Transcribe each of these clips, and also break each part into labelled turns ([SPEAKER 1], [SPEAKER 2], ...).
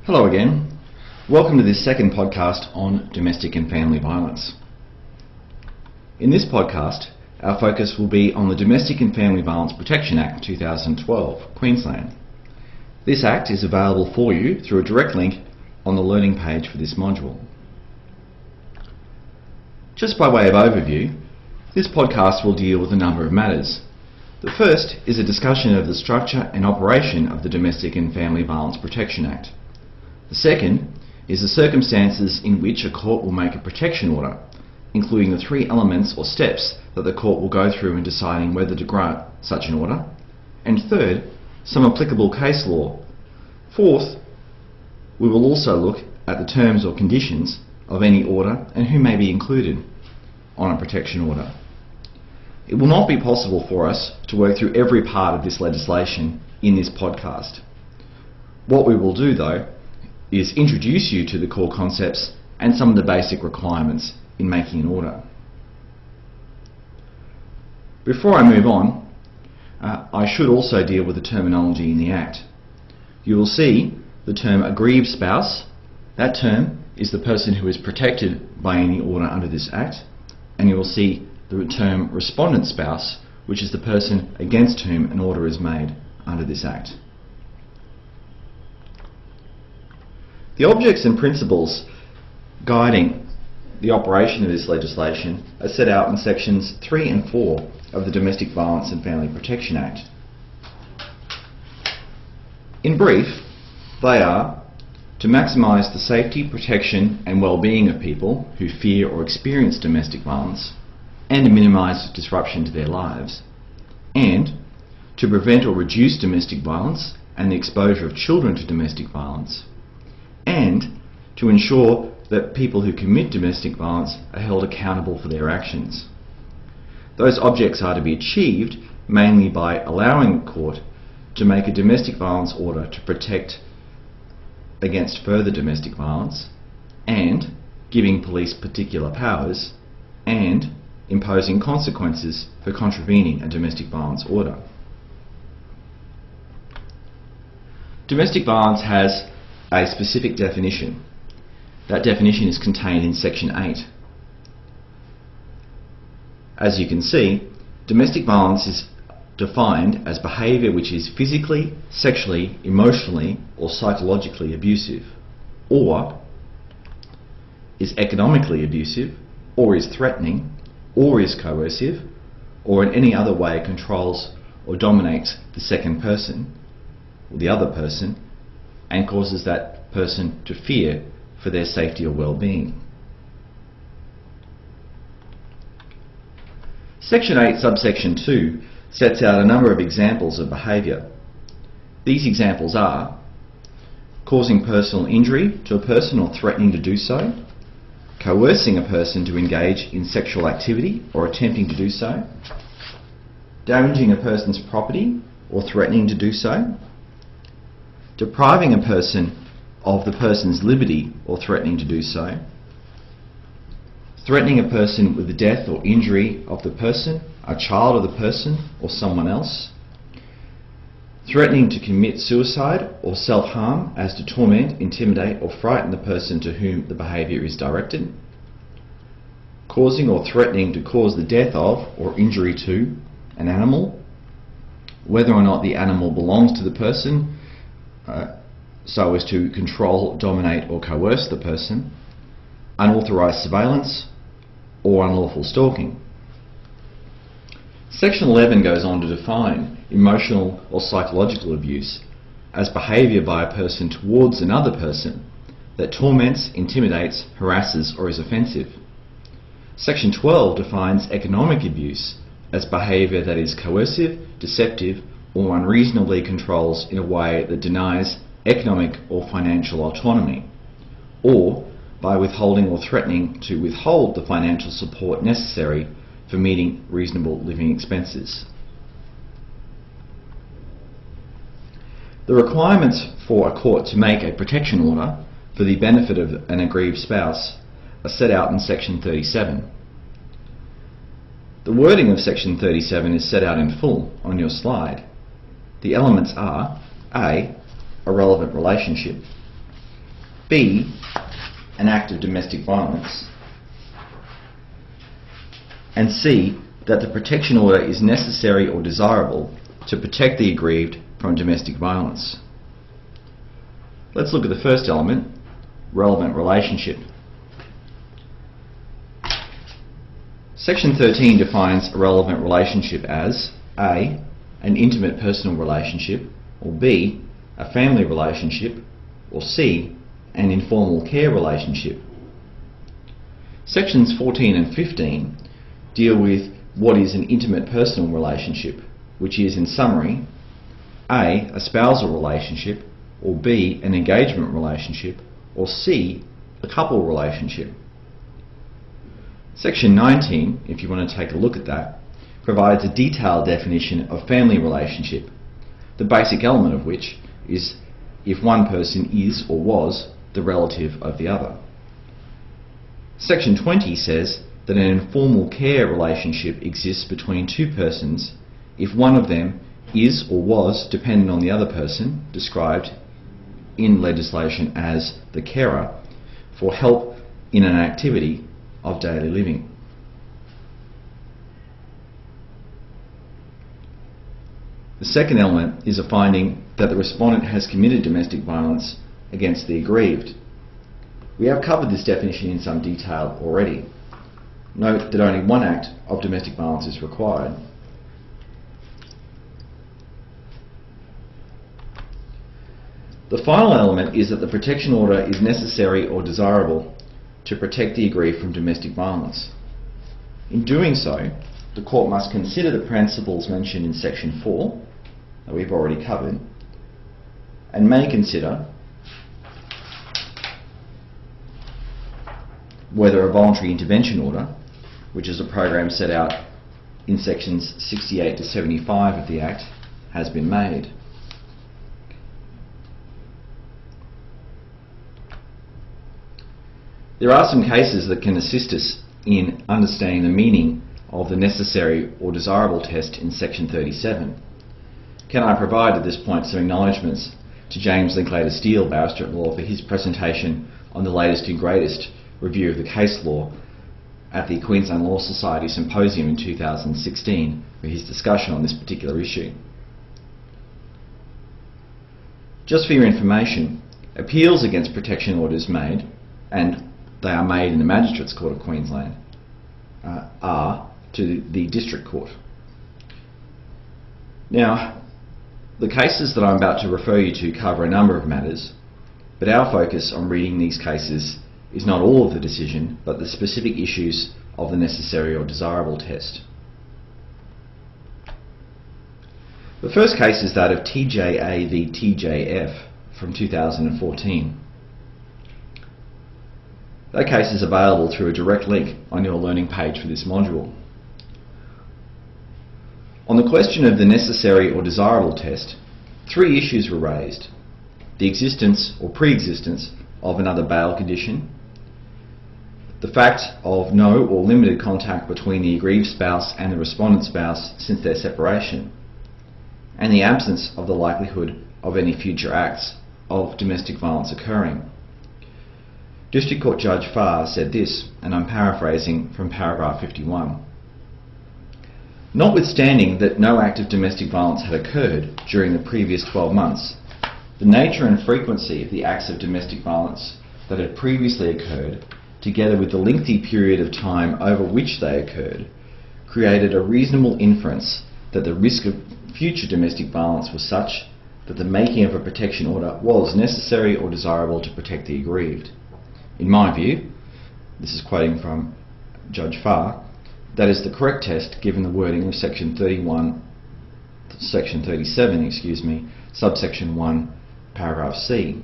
[SPEAKER 1] Hello again. Welcome to this second podcast on domestic and family violence. In this podcast, our focus will be on the Domestic and Family Violence Protection Act 2012, Queensland. This Act is available for you through a direct link on the learning page for this module. Just by way of overview, this podcast will deal with a number of matters. The first is a discussion of the structure and operation of the Domestic and Family Violence Protection Act. The second is the circumstances in which a court will make a protection order, including the three elements or steps that the court will go through in deciding whether to grant such an order. And third, some applicable case law. Fourth, we will also look at the terms or conditions of any order and who may be included on a protection order. It will not be possible for us to work through every part of this legislation in this podcast. What we will do, though, is introduce you to the core concepts and some of the basic requirements in making an order. Before I move on, I should also deal with the terminology in the Act. You will see the term aggrieved spouse. That term is the person who is protected by any order under this Act, and you will see the term respondent spouse, which is the person against whom an order is made under this Act. The objects and principles guiding the operation of this legislation are set out in sections 3 and 4 of the Domestic Violence and Family Protection Act. In brief, they are to maximise the safety, protection and well-being of people who fear or experience domestic violence and to minimise disruption to their lives, and to prevent or reduce domestic violence and the exposure of children to domestic violence, and to ensure that people who commit domestic violence are held accountable for their actions. Those objects are to be achieved mainly by allowing the court to make a domestic violence order to protect against further domestic violence, and giving police particular powers, and imposing consequences for contravening a domestic violence order. Domestic violence has a specific definition. That definition is contained in section 8. As you can see, domestic violence is defined as behaviour which is physically, sexually, emotionally or psychologically abusive, or is economically abusive, or is threatening, or is coercive, or in any other way controls or dominates the second person, or the other person, and causes that person to fear for their safety or well-being. Section 8, subsection 2 sets out a number of examples of behaviour. These examples are causing personal injury to a person or threatening to do so, coercing a person to engage in sexual activity or attempting to do so, damaging a person's property or threatening to do so, depriving a person of the person's liberty or threatening to do so, threatening a person with the death or injury of the person, a child of the person or someone else, threatening to commit suicide or self-harm as to torment, intimidate or frighten the person to whom the behaviour is directed, causing or threatening to cause the death of or injury to an animal, whether or not the animal belongs to the person, so as to control, dominate or coerce the person, unauthorised surveillance or unlawful stalking. Section 11 goes on to define emotional or psychological abuse as behaviour by a person towards another person that torments, intimidates, harasses or is offensive. Section 12 defines economic abuse as behaviour that is coercive, deceptive or unreasonably controls in a way that denies economic or financial autonomy, or by withholding or threatening to withhold the financial support necessary for meeting reasonable living expenses. The requirements for a court to make a protection order for the benefit of an aggrieved spouse are set out in section 37. The wording of section 37 is set out in full on your slide. The elements are A relevant relationship, B, an act of domestic violence, and C, that the protection order is necessary or desirable to protect the aggrieved from domestic violence. Let's look at the first element, relevant relationship. Section 13 defines a relevant relationship as A, an intimate personal relationship, or B, a family relationship, or C, an informal care relationship. Sections 14 and 15 deal with what is an intimate personal relationship, which is, in summary, A, a spousal relationship, or B, an engagement relationship, or C, a couple relationship. Section 19, if you want to take a look at that, provides a detailed definition of family relationship, the basic element of which is if one person is or was the relative of the other. Section 20 says that an informal care relationship exists between two persons if one of them is or was dependent on the other person, described in legislation as the carer, for help in an activity of daily living. The second element is a finding that the respondent has committed domestic violence against the aggrieved. We have covered this definition in some detail already. Note that only one act of domestic violence is required. The final element is that the protection order is necessary or desirable to protect the aggrieved from domestic violence. In doing so, the court must consider the principles mentioned in Section 4, that we've already covered, and may consider whether a voluntary intervention order, which is a program set out in sections 68 to 75 of the Act, has been made. There are some cases that can assist us in understanding the meaning of the necessary or desirable test in Section 37. Can I provide at this point some acknowledgements to James Linklater Steele, Barrister at Law, for his presentation on the latest and greatest review of the case law at the Queensland Law Society Symposium in 2016 for his discussion on this particular issue. Just for your information, appeals against protection orders made, and they are made in the Magistrates Court of Queensland, are to the District Court. Now, the cases that I'm about to refer you to cover a number of matters, but our focus on reading these cases is not all of the decision, but the specific issues of the necessary or desirable test. The first case is that of TJA v TJF from 2014. That case is available through a direct link on your learning page for this module. On the question of the necessary or desirable test, three issues were raised: the existence or pre-existence of another bail condition, the fact of no or limited contact between the aggrieved spouse and the respondent spouse since their separation, and the absence of the likelihood of any future acts of domestic violence occurring. District Court Judge Farr said this, and I'm paraphrasing from paragraph 51. Notwithstanding that no act of domestic violence had occurred during the previous 12 months, the nature and frequency of the acts of domestic violence that had previously occurred, together with the lengthy period of time over which they occurred, created a reasonable inference that the risk of future domestic violence was such that the making of a protection order was necessary or desirable to protect the aggrieved. In my view, this is quoting from Judge Farr, that is the correct test given the wording of Section 37, subsection 1, paragraph C.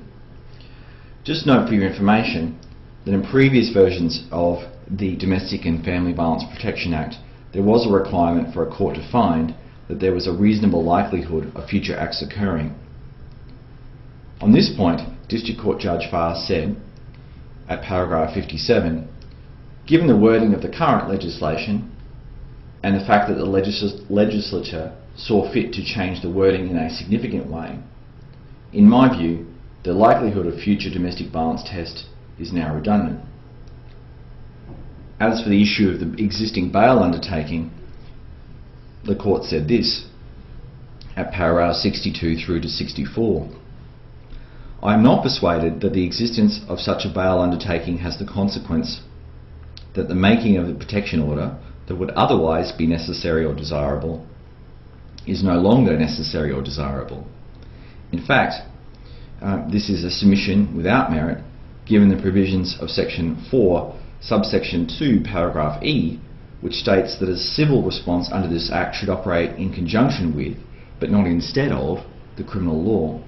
[SPEAKER 1] Just note for your information that in previous versions of the Domestic and Family Violence Protection Act, there was a requirement for a court to find that there was a reasonable likelihood of future acts occurring. On this point, District Court Judge Farr said, at paragraph 57, given the wording of the current legislation and the fact that the legislature saw fit to change the wording in a significant way, in my view, the likelihood of future domestic violence test is now redundant. As for the issue of the existing bail undertaking, the court said this at paragraphs 62 through to 64. I am not persuaded that the existence of such a bail undertaking has the consequence that the making of the protection order that would otherwise be necessary or desirable is no longer necessary or desirable. In fact, this is a submission without merit, given the provisions of section 4, subsection 2, paragraph E, which states that a civil response under this Act should operate in conjunction with, but not instead of, the criminal law.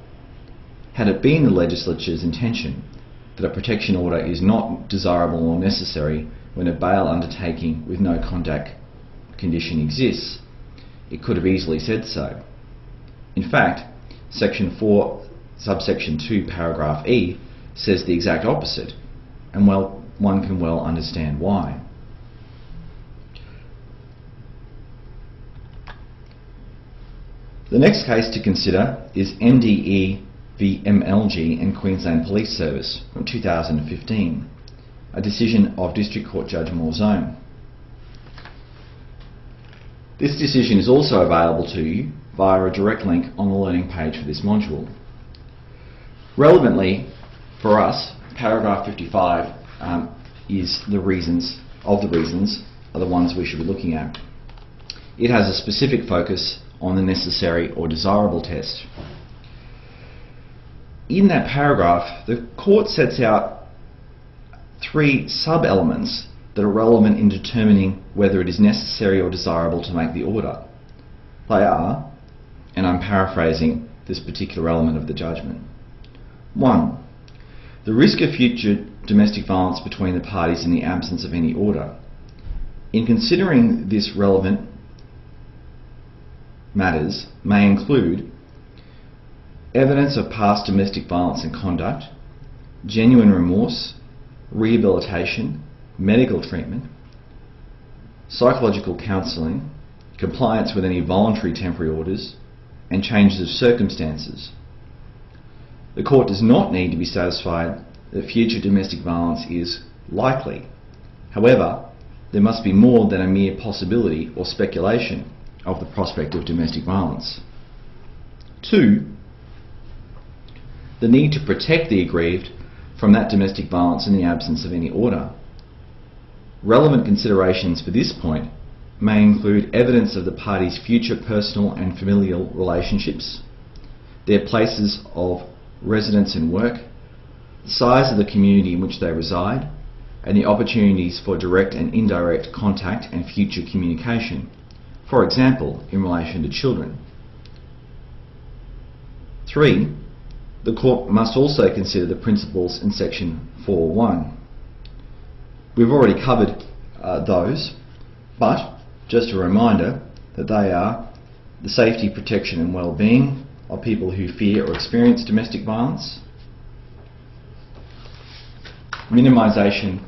[SPEAKER 1] Had it been the legislature's intention that a protection order is not desirable or necessary when a bail undertaking with no contact condition exists, it could have easily said so. In fact, section 4, subsection 2, paragraph E says the exact opposite, and one can well understand why. The next case to consider is NDE v MLG and Queensland Police Service from 2015, a decision of District Court Judge Morzone. This decision is also available to you via a direct link on the learning page for this module. Relevantly, for us, paragraph 55 is the reasons are the ones we should be looking at. It has a specific focus on the necessary or desirable test. In that paragraph, the court sets out 3 sub-elements that are relevant in determining whether it is necessary or desirable to make the order. They are, and I'm paraphrasing this particular element of the judgment. 1. The risk of future domestic violence between the parties in the absence of any order. In considering this, relevant matters may include evidence of past domestic violence and conduct, genuine remorse, rehabilitation, medical treatment, psychological counselling, compliance with any voluntary temporary orders, and changes of circumstances. The court does not need to be satisfied that future domestic violence is likely. However, there must be more than a mere possibility or speculation of the prospect of domestic violence. 2. The need to protect the aggrieved from that domestic violence in the absence of any order. Relevant considerations for this point may include evidence of the parties' future personal and familial relationships, their places of residence and work, the size of the community in which they reside, and the opportunities for direct and indirect contact and future communication, for example, in relation to children. 3. The court must also consider the principles in section 4.1. We've already covered those, but just a reminder that they are the safety, protection and well-being of people who fear or experience domestic violence, minimisation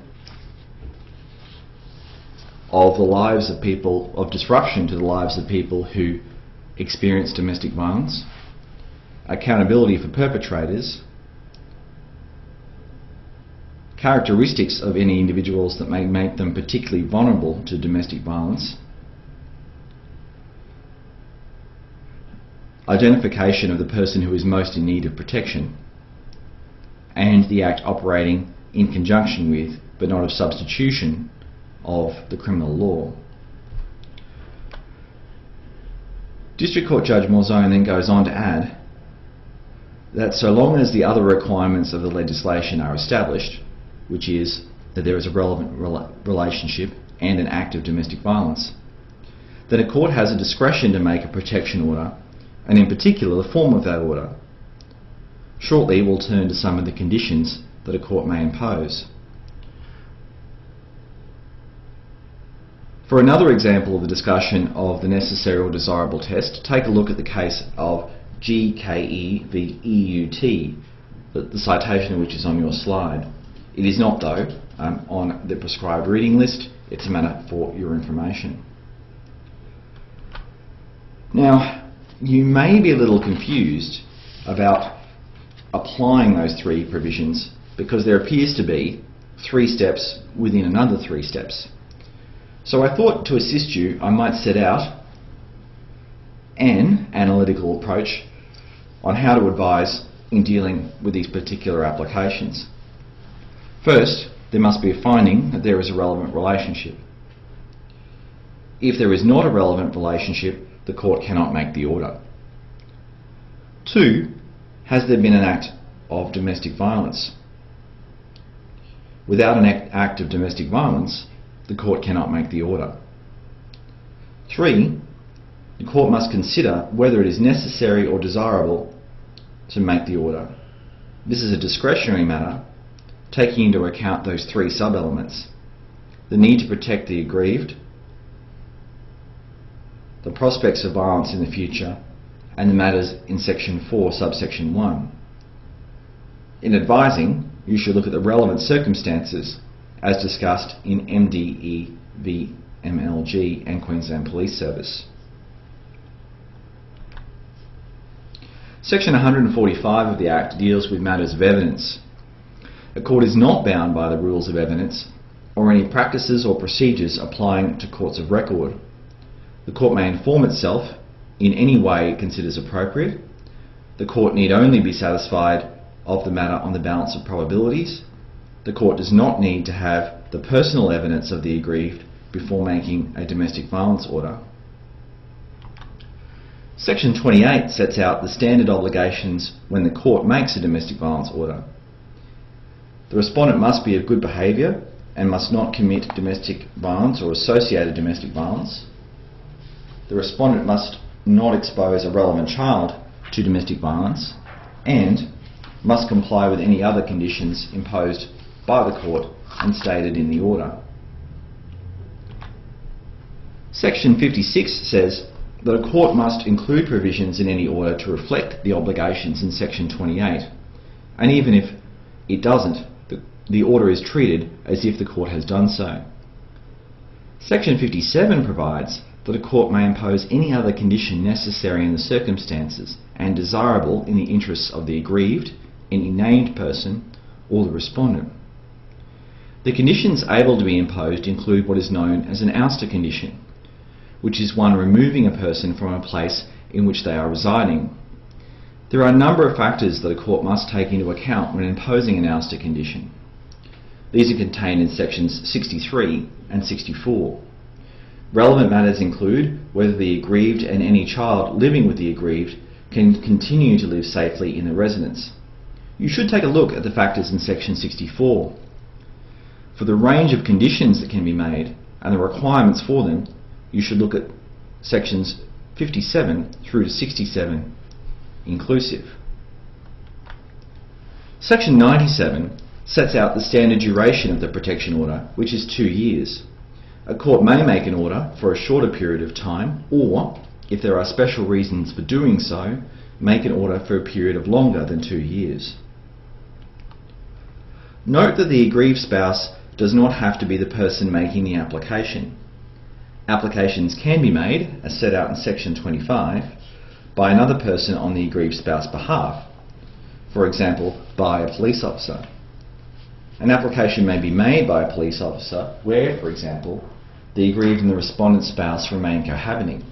[SPEAKER 1] of the lives of people, of disruption to the lives of people who experience domestic violence, accountability for perpetrators, characteristics of any individuals that may make them particularly vulnerable to domestic violence, identification of the person who is most in need of protection, and the Act operating in conjunction with, but not of substitution of, the criminal law. District Court Judge Morzone then goes on to add that so long as the other requirements of the legislation are established, which is that there is a relevant relationship and an act of domestic violence, then a court has a discretion to make a protection order, and in particular the form of that order. Shortly we'll turn to some of the conditions that a court may impose. For another example of the discussion of the necessary or desirable test, take a look at the case of GKE v EUT, the citation of which is on your slide. It is not, though, on the prescribed reading list. It's a matter for your information. Now, you may be a little confused about applying those three provisions because there appears to be 3 steps within another 3 steps. So I thought to assist you, I might set out an analytical approach on how to advise in dealing with these particular applications. First, there must be a finding that there is a relevant relationship. If there is not a relevant relationship, the court cannot make the order. 2, has there been an act of domestic violence? Without an act of domestic violence, the court cannot make the order. 3, the court must consider whether it is necessary or desirable to make the order. This is a discretionary matter, taking into account those 3 sub-elements: the need to protect the aggrieved, the prospects of violence in the future, and the matters in section 4, subsection 1. In advising, you should look at the relevant circumstances as discussed in MDE v MLG and Queensland Police Service. Section 145 of the Act deals with matters of evidence. A court is not bound by the rules of evidence or any practices or procedures applying to courts of record. The court may inform itself in any way it considers appropriate. The court need only be satisfied of the matter on the balance of probabilities. The court does not need to have the personal evidence of the aggrieved before making a domestic violence order. Section 28 sets out the standard obligations when the court makes a domestic violence order. The respondent must be of good behaviour and must not commit domestic violence or associated domestic violence. The respondent must not expose a relevant child to domestic violence and must comply with any other conditions imposed by the court and stated in the order. Section 56 says that a court must include provisions in any order to reflect the obligations in Section 28, and even if it doesn't, the order is treated as if the court has done so. Section 57 provides that a court may impose any other condition necessary in the circumstances and desirable in the interests of the aggrieved, any named person, or the respondent. The conditions able to be imposed include what is known as an ouster condition, which is one removing a person from a place in which they are residing. There are a number of factors that a court must take into account when imposing an ouster condition. These are contained in sections 63 and 64. Relevant matters include whether the aggrieved and any child living with the aggrieved can continue to live safely in the residence. You should take a look at the factors in section 64. For the range of conditions that can be made and the requirements for them, you should look at sections 57 through to 67 inclusive. Section 97 sets out the standard duration of the protection order, which is 2 years. A court may make an order for a shorter period of time, or, if there are special reasons for doing so, make an order for a period of longer than 2 years. Note that the aggrieved spouse does not have to be the person making the application. Applications can be made, as set out in section 25, by another person on the aggrieved spouse's behalf, for example, by a police officer. An application may be made by a police officer where, for example, the aggrieved and the respondent's spouse remain cohabiting.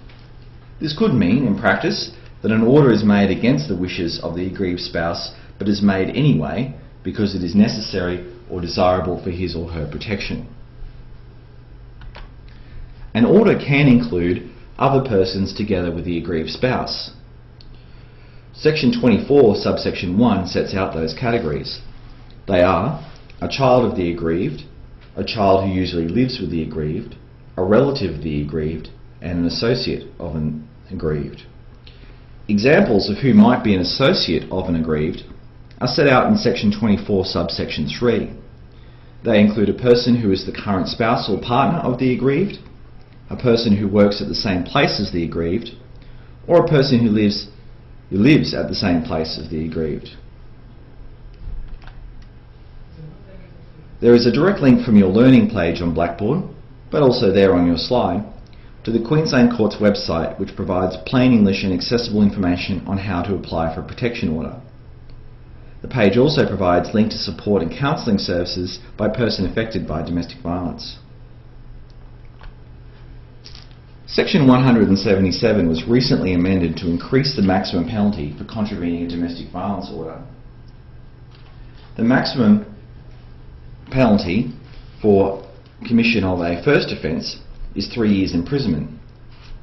[SPEAKER 1] This could mean, in practice, that an order is made against the wishes of the aggrieved spouse, but is made anyway because it is necessary or desirable for his or her protection. An order can include other persons together with the aggrieved spouse. Section 24, subsection 1 sets out those categories. They are a child of the aggrieved, a child who usually lives with the aggrieved, a relative of the aggrieved, and an associate of an aggrieved. Examples of who might be an associate of an aggrieved are set out in section 24, subsection 3. They include a person who is the current spouse or partner of the aggrieved, a person who works at the same place as the aggrieved, or a person who lives at the same place as the aggrieved. There is a direct link from your learning page on Blackboard, but also there on your slide, to the Queensland Court's website, which provides plain English and accessible information on how to apply for a protection order. The page also provides links to support and counselling services by a person affected by domestic violence. Section 177 was recently amended to increase the maximum penalty for contravening a domestic violence order. The maximum penalty for commission of a first offence is 3 years imprisonment.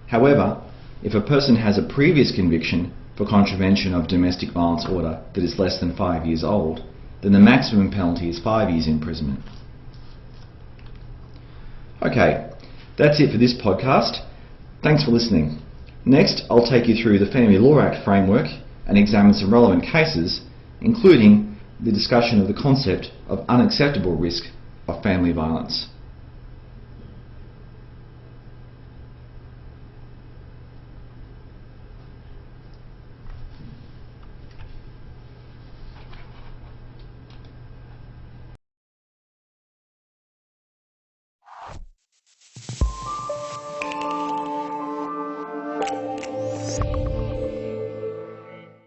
[SPEAKER 1] However, if a person has a previous conviction for contravention of domestic violence order that is less than 5 years old, then the maximum penalty is 5 years imprisonment. Okay, that's it for this podcast. Thanks for listening. Next, I'll take you through the Family Law Act framework and examine some relevant cases, including the discussion of the concept of unacceptable risk of family violence.